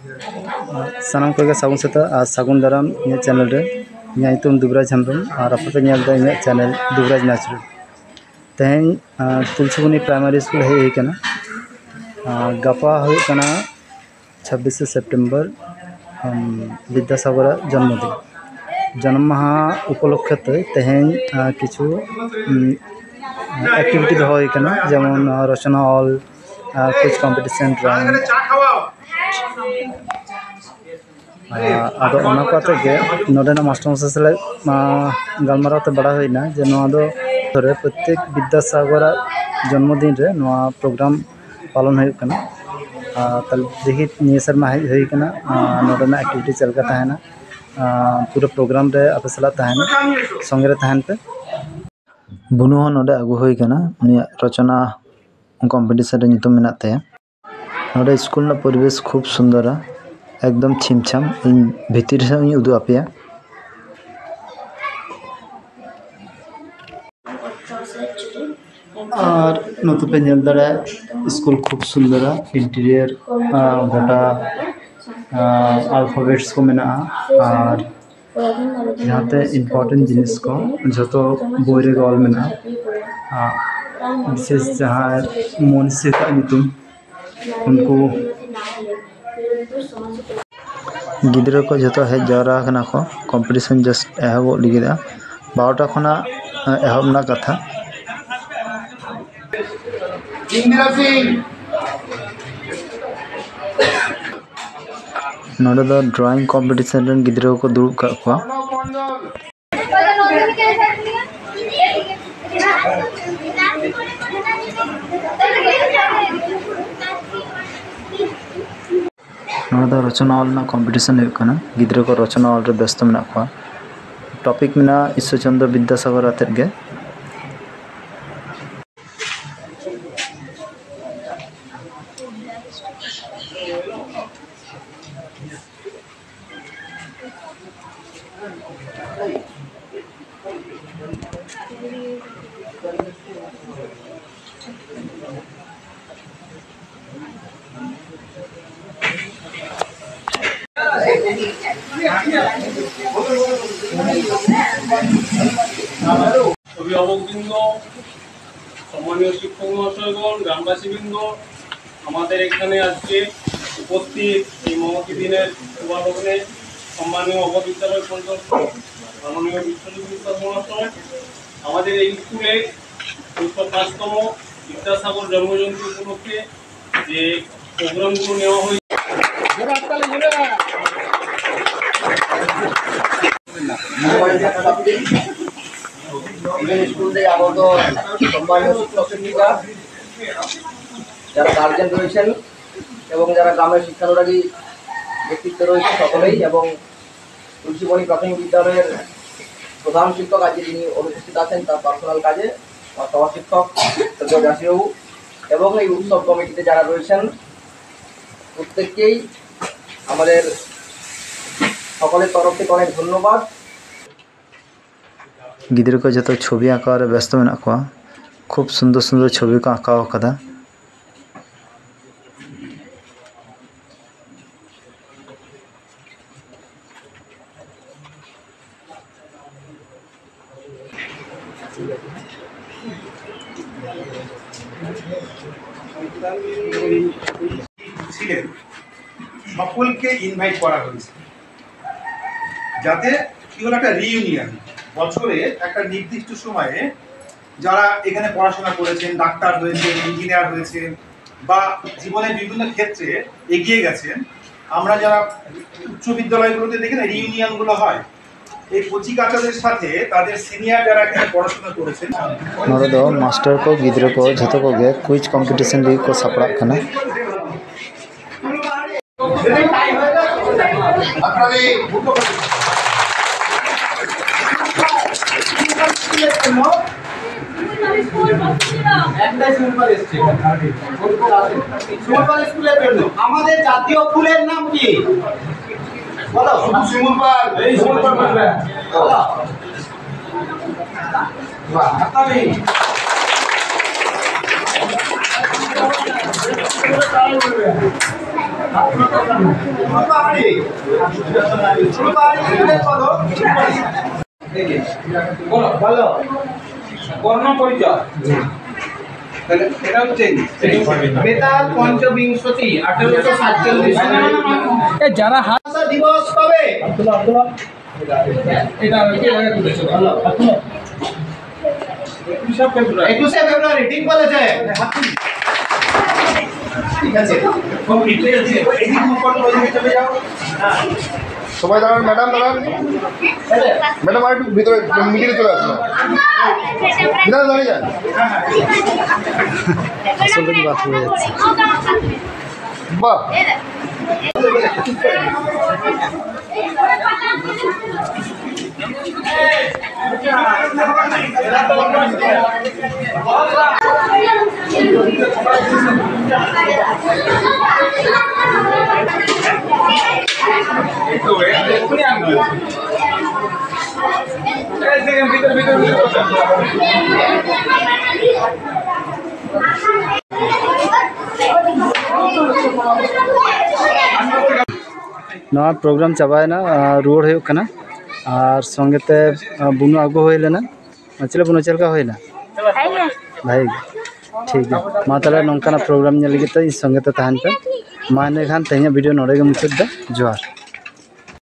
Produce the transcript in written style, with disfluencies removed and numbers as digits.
सानाम को सागुन सेता और सागुन दाराम इन चैनल रे इन दुबराज हेम्ब्रम और आपे इन चैनल दुबराज नेचुरल तेहन तुलसीबुनी प्राइमरी स्कूल हेज कना गपा होना 26 सेप्टेम्बर विद्यासागर जन्मदिन जन्म माहा उपलक्षते तेहन किछु एक्टिविटी दो जेमन रचना ऑल कुछ कॉम्पिटिशन ड्राइंग आदो ओना को आते नोडेना मास्टर मशा सले गलमाराते बड़ा होइना जे नोआ दो प्रत्येक विद्यासागर जन्मदिन रे नोआ प्रोग्राम पालन होय कना तल देखि निये शर्मा होय कना नोडेना एक्टिविटी चलका ताहेना पूरा प्रोग्राम रे आपे सला ताहेना संगे रे ताहेन पे बुनु हो नोडे अगु होय कना रचना कॉम्पिटिशन रे नितुम मेना ताया नोडे स्कूल ना परिवेश खूब सुंदर एकदम छिमछाम इन भीतर से उदू आपेया और नतु पे नेल दाड़ा स्कूल खूब सुंदर इंटीरियर गोटा अल्फाबेट्स को मेना और यहाँ पे इम्पोर्टेंट जिनिस को जो बोरे गॉल मेना विशेष जहाँ मोनसे का नितुम उनको गिद्रा को जो हेज जावरा कना को कॉम्पिटिशन जस्ट एहब लिगिदा 12टा खना एहबना कथा इंदिरा सिंह नोडे दो ड्राइंग कॉम्पिटिशन रन गिद्रा को दुरुब का को नोडे रचना ऑल ना कॉम्पिटिशन है कना गिद्रा को रचना ऑल रे व्यस्त मेना को टॉपिक मेना ईश्वरचंद्र विद्यासागर आते गे अभिभावकबृंद सम्मानीय शिक्षक महाशयगण ग्रामवासीबृंद हमारे एखाने आज के उपस्थित महती दिन शुभालग्ने सम्मानीय उपविद्यालय परिदर्शक माननीय विश्वजित महाशय हमारे स्कूले 205तम विद्यासागर जन्मजयंती उपलक्षे जे प्रोग्रामगुलो नेওয়া হয়েছে स्कूल থেকে আগত সম্মানীয় শিক্ষক শিক্ষিকা যারা গার্জেন রয়েছেন এবং যারা গ্রামের শিক্ষানুরাগী ব্যক্তিত্ব রয়েছে সকলেই এবং তুলসীবনী প্রাথমিক বিদ্যালয়ের প্রধান শিক্ষক আজ যিনি অনুপস্থিত আছেন তার পার্সোনাল কাজে সহ শিক্ষক জাসিবাবু এবং এই উৎসব কমিটিতে যারা রয়েছেন প্রত্যেককেই আমাদের সকলের তরফ থেকে অনেক ধন্যবাদ। गिद्रा को जो छवि आँका व्यस्त मेना को खूब सुंदर सुंदर छवि को आँका कदा সকলকে ইনভাইট করা হয়েছে যাতে কি হলো একটা রিইউনিয়ন বছরে একটা নির্দিষ্ট সময়ে যারা এখানে পড়াশোনা করেছেন ডাক্তার হয়েছে ইঞ্জিনিয়ার হয়েছে বা জীবনের বিভিন্ন ক্ষেত্রে এগিয়ে গেছেন আমরা যারা উচ্চ বিদ্যালয়গুলোতে দেখি না রিইউনিয়নগুলো হয় এই কচিকাচাদের সাথে তাদের সিনিয়র যারা এখানে পড়াশোনা করেছেন नोडे दो मास्टर को गिद्रा को जतो को गे क्विज कॉम्पिटिशन ली को सपड़ा कना আমাদের জাতীয় ফুলের নাম কি বলো শিমুল পাল এই শিমুল পাল বলবে বলো বাহ হাতালি বলো বর্ণ পরিচয় এটা হচ্ছে বেতাল পঞ্চবিংশতি 1847 যারা ভাষা দিবস কবে এটা 21শে ফেব্রুয়ারি ঠিক বলেছে ঠিক আছে সবাই দাঁড়ান ম্যাডাম দাঁড়ান ম্যাডাম আর একটু ভিতরে মিডিলে চলে আসুন ভিতরে দাঁড়িয়ে যান আসলে কি বাদ হয়ে যাচ্ছে বাহ नवा प्रोग्राम चाबायना रुआड़ हुयुग कना और संगेते बुनु आगु हुई लेना चले बुनु चलका हुईना भाई ठीक है मा ताले नोंकाना प्रोग्राम नेल लगित संगेते तहन पे मा ने खान तेहना वीडियो नोडे गे मुचाद दा जोहार।